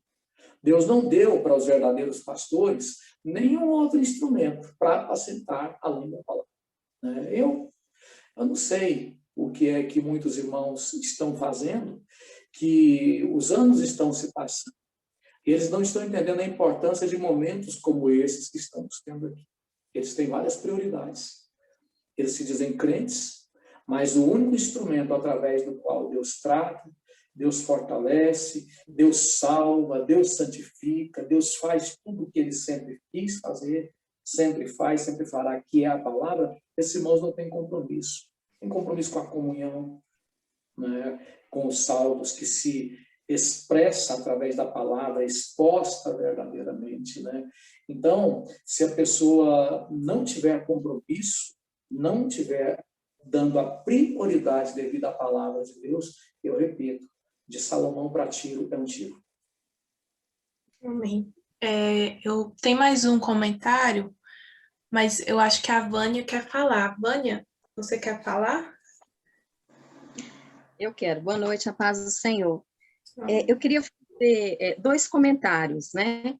Deus não deu para os verdadeiros pastores nenhum outro instrumento para apacentar além da palavra, né? Eu não sei o que é que muitos irmãos estão fazendo, que os anos estão se passando. Eles não estão entendendo a importância de momentos como esses que estamos tendo aqui. Eles têm várias prioridades. Eles se dizem crentes, mas o único instrumento através do qual Deus trata, Deus fortalece, Deus salva, Deus santifica, Deus faz tudo o que Ele sempre quis fazer, sempre faz, sempre fará, que é a palavra. Esses irmãos não têm compromisso. Tem compromisso com a comunhão, né? Com os salvos que se expressa através da palavra, exposta verdadeiramente, né? Então, se a pessoa não tiver compromisso, não tiver dando a prioridade devida à palavra de Deus, eu repito, de Salomão para Tiro é um tiro. Amém. Eu tenho mais um comentário, mas eu acho que a Vânia quer falar. Vânia, você quer falar? Eu quero. Boa noite, a paz do Senhor. Eu queria fazer 2 comentários, né?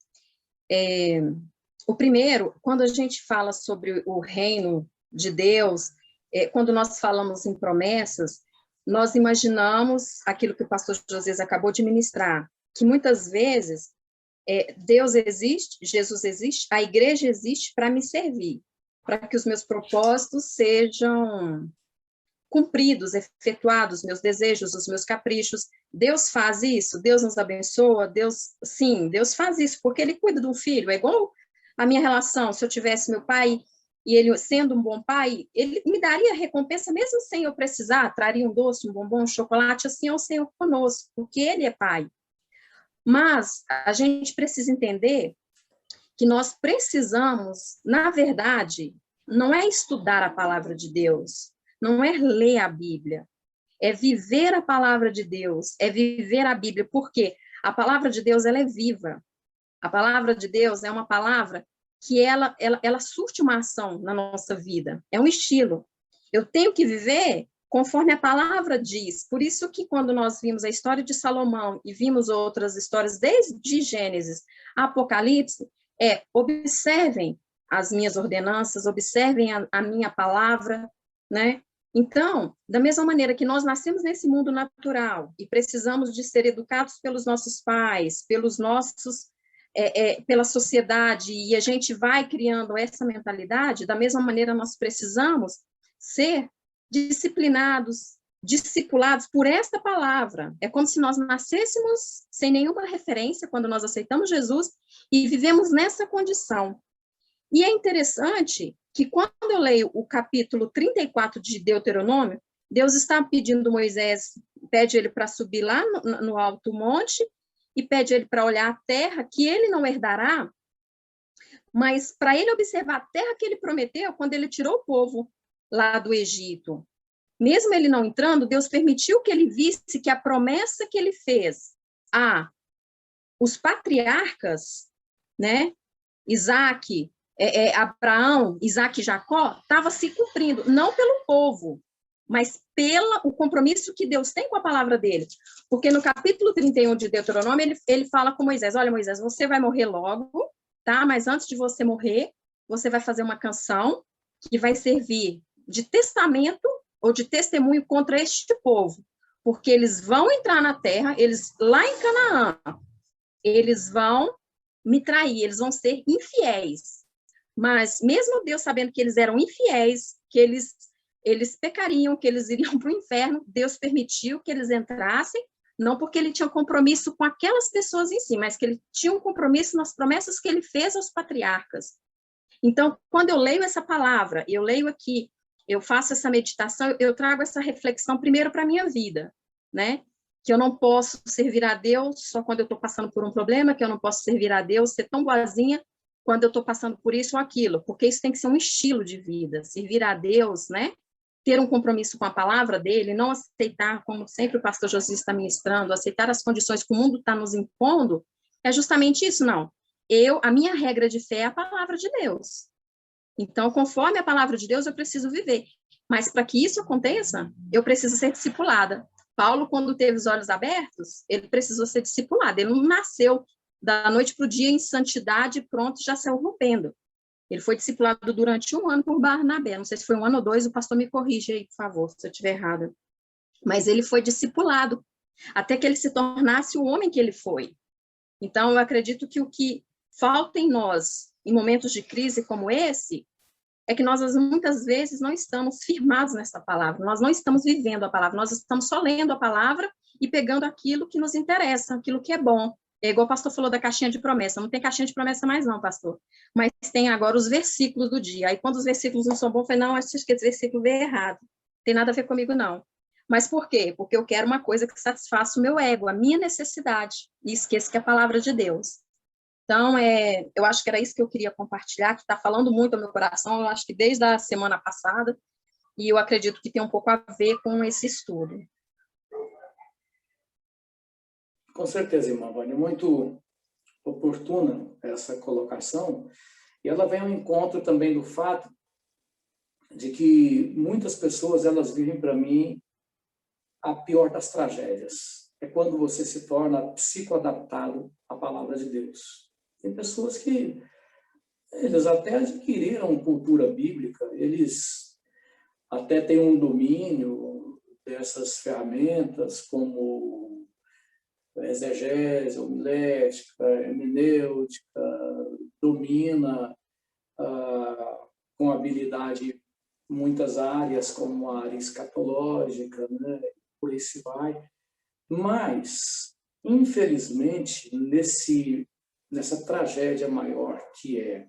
O primeiro, quando a gente fala sobre o reino de Deus, quando nós falamos em promessas, nós imaginamos aquilo que o pastor José acabou de ministrar, que muitas vezes Deus existe, Jesus existe, a igreja existe para me servir, para que os meus propósitos sejam cumpridos, efetuados, meus desejos, os meus caprichos. Deus faz isso, Deus nos abençoa, Deus faz isso, porque Ele cuida de um filho. É igual a minha relação, se eu tivesse meu pai, e ele sendo um bom pai, ele me daria recompensa, mesmo sem eu precisar, traria um doce, um bombom, um chocolate, assim é o Senhor conosco, porque Ele é pai. Mas a gente precisa entender que nós precisamos, na verdade, não é estudar a palavra de Deus, não é ler a Bíblia, é viver a palavra de Deus, é viver a Bíblia, porque a palavra de Deus, ela é viva. A palavra de Deus é uma palavra que ela surte uma ação na nossa vida, é um estilo. Eu tenho que viver conforme a palavra diz. Por isso que quando nós vimos a história de Salomão e vimos outras histórias desde Gênesis a Apocalipse, observem as minhas ordenanças, observem a minha palavra, né? Então, da mesma maneira que nós nascemos nesse mundo natural e precisamos de ser educados pelos nossos pais, pela sociedade, e a gente vai criando essa mentalidade, da mesma maneira nós precisamos ser disciplinados, discipulados por esta palavra. É como se nós nascêssemos sem nenhuma referência quando nós aceitamos Jesus e vivemos nessa condição. E é interessante que quando eu leio o capítulo 34 de Deuteronômio, Deus está pedindo Moisés, pede ele para subir lá no alto monte e pede ele para olhar a terra que ele não herdará, mas para ele observar a terra que ele prometeu quando ele tirou o povo lá do Egito. Mesmo ele não entrando, Deus permitiu que ele visse que a promessa que ele fez os patriarcas, né, Isaac, Abraão, Isaac e Jacó, estava se cumprindo, não pelo povo, mas pelo compromisso que Deus tem com a palavra dele. Porque no capítulo 31 de Deuteronômio, ele fala com Moisés, olha, Moisés, você vai morrer logo, tá? Mas antes de você morrer, você vai fazer uma canção que vai servir de testamento ou de testemunho contra este povo, porque eles vão entrar na terra, eles lá em Canaã, eles vão me trair, eles vão ser infiéis. Mas mesmo Deus sabendo que eles eram infiéis, que eles pecariam, que eles iriam para o inferno, Deus permitiu que eles entrassem, não porque ele tinha um compromisso com aquelas pessoas em si, mas que ele tinha um compromisso nas promessas que ele fez aos patriarcas. Então, quando eu leio essa palavra, eu leio aqui, eu faço essa meditação, eu trago essa reflexão primeiro para a minha vida, né? Que eu não posso servir a Deus só quando eu estou passando por um problema, que eu não posso servir a Deus, ser tão boazinha quando eu estou passando por isso ou aquilo, porque isso tem que ser um estilo de vida, servir a Deus, né? Ter um compromisso com a palavra dele, não aceitar, como sempre o pastor José está ministrando, aceitar as condições que o mundo está nos impondo, é justamente isso, não. A minha regra de fé é a palavra de Deus. Então, conforme a palavra de Deus, eu preciso viver. Mas para que isso aconteça, eu preciso ser discipulada. Paulo, quando teve os olhos abertos, ele precisou ser discipulado. Ele não nasceu da noite para o dia em santidade, pronto, já saiu rompendo. Ele foi discipulado durante 1 ano por Barnabé. Não sei se foi 1 ano ou 2, o pastor me corrige aí, por favor, se eu estiver errada. Mas ele foi discipulado, até que ele se tornasse o homem que ele foi. Então, eu acredito que o que falta em nós, em momentos de crise como esse, é que nós, muitas vezes, não estamos firmados nessa palavra, nós não estamos vivendo a palavra, nós estamos só lendo a palavra e pegando aquilo que nos interessa, aquilo que é bom. É igual o pastor falou da caixinha de promessa, não tem caixinha de promessa mais não, pastor, mas tem agora os versículos do dia. Aí, quando os versículos não são bons, eu falei, não, acho que esse versículo veio errado, não tem nada a ver comigo, não. Mas por quê? Porque eu quero uma coisa que satisfaça o meu ego, a minha necessidade, e esqueço que é a palavra de Deus. Então, eu acho que era isso que eu queria compartilhar, que está falando muito ao meu coração, eu acho que desde a semana passada, e eu acredito que tem um pouco a ver com esse estudo. Com certeza, irmã Vânia, muito oportuna essa colocação, e ela vem ao encontro também do fato de que muitas pessoas, elas vivem para mim a pior das tragédias. É quando você se torna psicoadaptado à palavra de Deus. Tem pessoas que eles até adquiriram cultura bíblica, eles até têm um domínio dessas ferramentas como exegese, homilética, hermenêutica, domina com habilidade muitas áreas, como a área escatológica, né? Por aí se vai. Mas, infelizmente, nessa tragédia maior, que é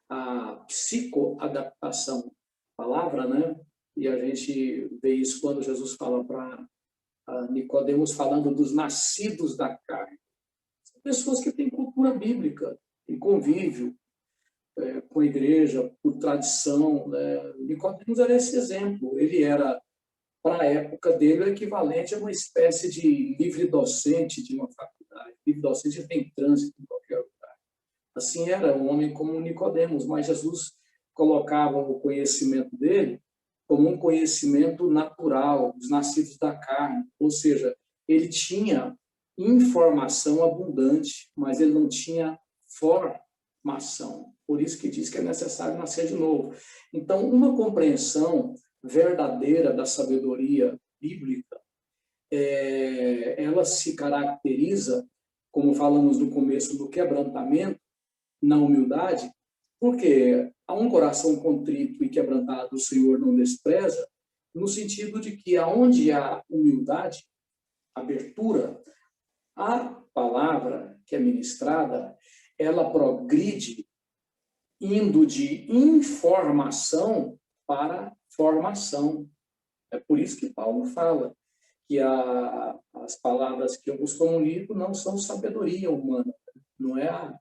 a psicoadaptação, palavra, né? E a gente vê isso quando Jesus fala para Nicodemos, falando dos nascidos da carne. São pessoas que têm cultura bíblica, têm convívio com a igreja, por tradição, né? Nicodemos era esse exemplo. Ele era, para a época dele, o equivalente a uma espécie de livre-docente de uma faculdade. Livre-docente tem trânsito em qualquer lugar. Assim era um homem como Nicodemos, mas Jesus colocava o conhecimento dele como um conhecimento natural, dos nascidos da carne, ou seja, ele tinha informação abundante, mas ele não tinha formação. Por isso que diz que é necessário nascer de novo. Então, uma compreensão verdadeira da sabedoria bíblica, ela se caracteriza, como falamos no começo, no quebrantamento, na humildade, porque há um coração contrito e quebrantado o Senhor não despreza, no sentido de que aonde há humildade, abertura, a palavra que é ministrada, ela progride indo de informação para formação. É por isso que Paulo fala que as palavras que eu vos comunico não são sabedoria humana, não é a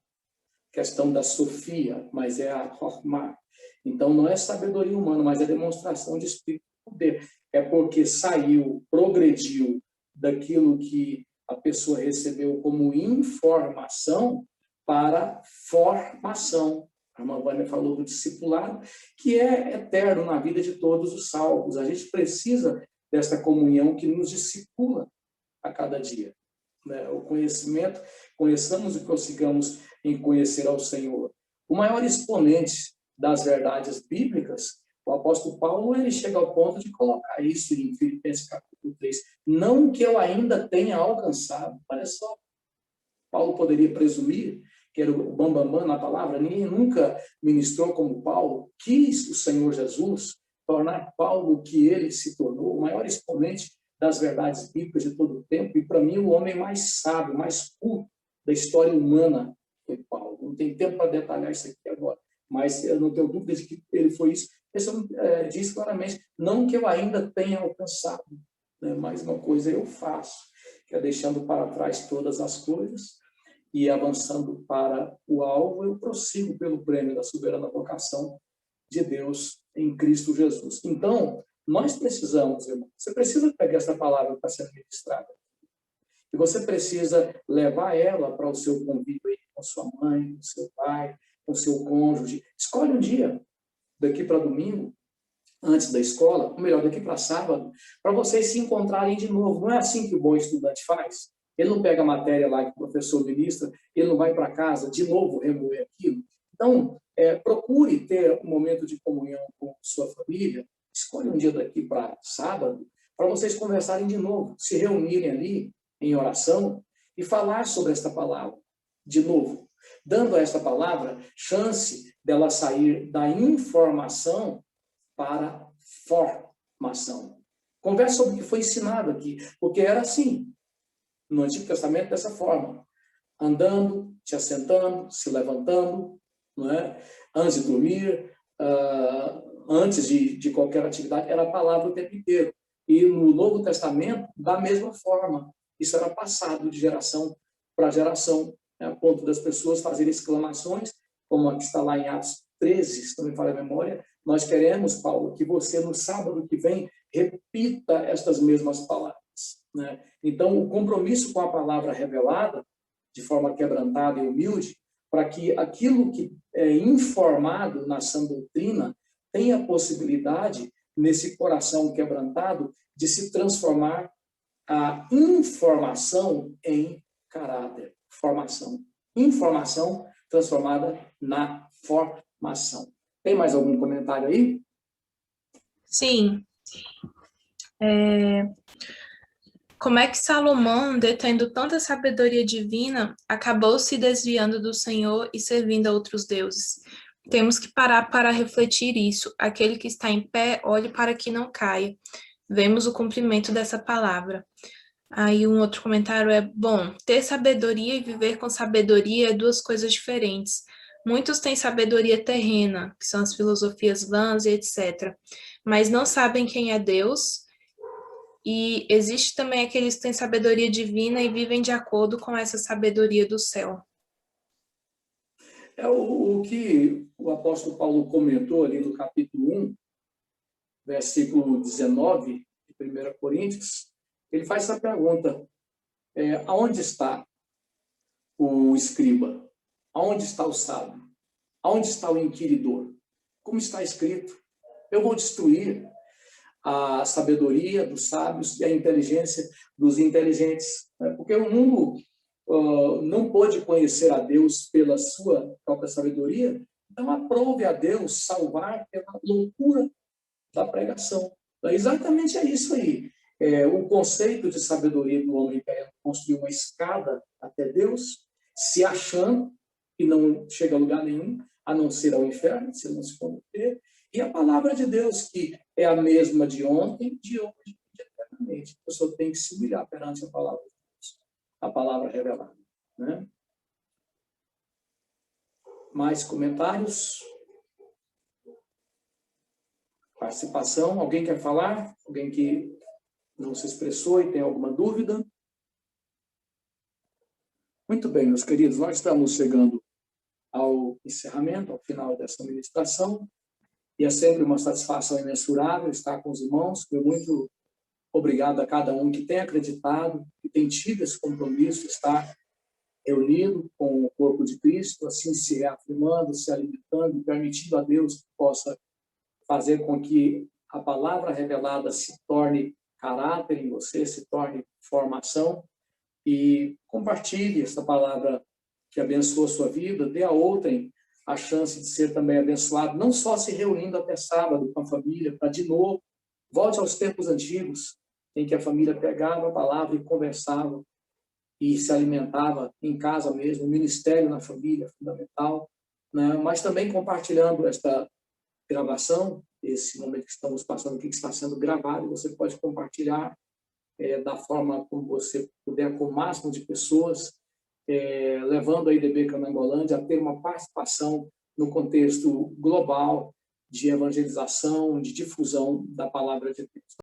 questão da sofia, mas é a Chokhmah. Então, não é sabedoria humana, mas é demonstração de espírito de poder. É porque saiu, progrediu daquilo que a pessoa recebeu como informação para formação. A irmã Vânia falou do discipulado, que é eterno na vida de todos os salvos. A gente precisa dessa comunhão que nos discipula a cada dia. O conhecimento, conheçamos e prossigamos em conhecer ao Senhor. O maior exponente das verdades bíblicas, o apóstolo Paulo, ele chega ao ponto de colocar isso em Filipenses capítulo 3. Não que eu ainda tenha alcançado. Olha só, Paulo poderia presumir que era o bambambam na palavra, ninguém nunca ministrou como Paulo, quis o Senhor Jesus tornar Paulo o que ele se tornou, o maior exponente das verdades bíblicas de todo o tempo, e para mim o homem mais sábio, mais culto da história humana foi Paulo. Não tem tempo para detalhar isso aqui agora, mas eu não tenho dúvida de que ele foi isso. Esse diz claramente, não que eu ainda tenha alcançado, né, mas uma coisa eu faço, que é deixando para trás todas as coisas e avançando para o alvo, eu prossigo pelo prêmio da soberana vocação de Deus em Cristo Jesus. Então, nós precisamos, irmão, você precisa pegar essa palavra que está sendo ministrada, e você precisa levar ela para o seu convívio aí, com sua mãe, com seu pai, com seu cônjuge. Escolhe um dia, daqui para domingo, antes da escola, ou melhor, daqui para sábado, para vocês se encontrarem de novo. Não é assim que o bom estudante faz? Ele não pega a matéria lá que o professor ministra, ele não vai para casa de novo remover aquilo. Então, procure ter um momento de comunhão com sua família. Escolhe um dia daqui para sábado, para vocês conversarem de novo, se reunirem ali em oração e falar sobre esta palavra de novo, dando a esta palavra chance dela sair da informação para formação. Converse sobre o que foi ensinado aqui, porque era assim, no Antigo Testamento, dessa forma, andando, se assentando, se levantando, não é? Antes de dormir, antes de qualquer atividade, era a palavra o tempo inteiro. E no Novo Testamento, da mesma forma. Isso era passado de geração para geração, né, a ponto das pessoas fazerem exclamações, como a que está lá em Atos 13, se não me falha a memória. Nós queremos, Paulo, que você, no sábado que vem, repita estas mesmas palavras, né? Então, o compromisso com a palavra revelada, de forma quebrantada e humilde, para que aquilo que é informado na sã doutrina tenha possibilidade, nesse coração quebrantado, de se transformar a informação em caráter. Formação. Informação transformada na formação. Tem mais algum comentário aí? Sim. Como é que Salomão, detendo tanta sabedoria divina, acabou se desviando do Senhor e servindo a outros deuses? Temos que parar para refletir isso. Aquele que está em pé, olhe para que não caia. Vemos o cumprimento dessa palavra. Aí um outro comentário é, bom, ter sabedoria e viver com sabedoria é duas coisas diferentes. Muitos têm sabedoria terrena, que são as filosofias vãs e etc., mas não sabem quem é Deus, e existe também aqueles que têm sabedoria divina e vivem de acordo com essa sabedoria do céu. É o que o apóstolo Paulo comentou ali no capítulo 1, versículo 19, de 1 Coríntios. Ele faz essa pergunta: aonde está o escriba? Aonde está o sábio? Aonde está o inquiridor? Como está escrito: eu vou destruir a sabedoria dos sábios e a inteligência dos inteligentes. Porque o mundo não pôde conhecer a Deus pela sua própria sabedoria, então aprove a Deus salvar pela loucura da pregação. Então, exatamente é isso aí. O conceito de sabedoria do homem querendo construir uma escada até Deus, se achando que não chega a lugar nenhum, a não ser ao inferno, se não se converter, e a palavra de Deus, que é a mesma de ontem, de hoje e de eternamente. A pessoa tem que se humilhar perante a palavra de Deus, a palavra revelada, né? Mais comentários? Participação? Alguém quer falar? Alguém que não se expressou e tem alguma dúvida? Muito bem, meus queridos, nós estamos chegando ao encerramento, ao final dessa ministração, e é sempre uma satisfação imensurável estar com os irmãos. Meu muito obrigado a cada um que tem acreditado, que tem tido esse compromisso de estar reunido com o corpo de Cristo, assim se reafirmando, se alimentando, permitindo a Deus que possa fazer com que a palavra revelada se torne caráter em você, se torne formação, e compartilhe essa palavra que abençoa a sua vida, dê a outrem a chance de ser também abençoado, não só se reunindo até sábado com a família, para de novo, volte aos tempos antigos, em que a família pegava a palavra e conversava, e se alimentava em casa mesmo, o ministério na família, fundamental, né? Mas também compartilhando esta gravação, esse momento que estamos passando aqui, que está sendo gravado, você pode compartilhar da forma como você puder, com o máximo de pessoas, levando a IDB Canangolândia a ter uma participação no contexto global de evangelização, de difusão da palavra de Deus.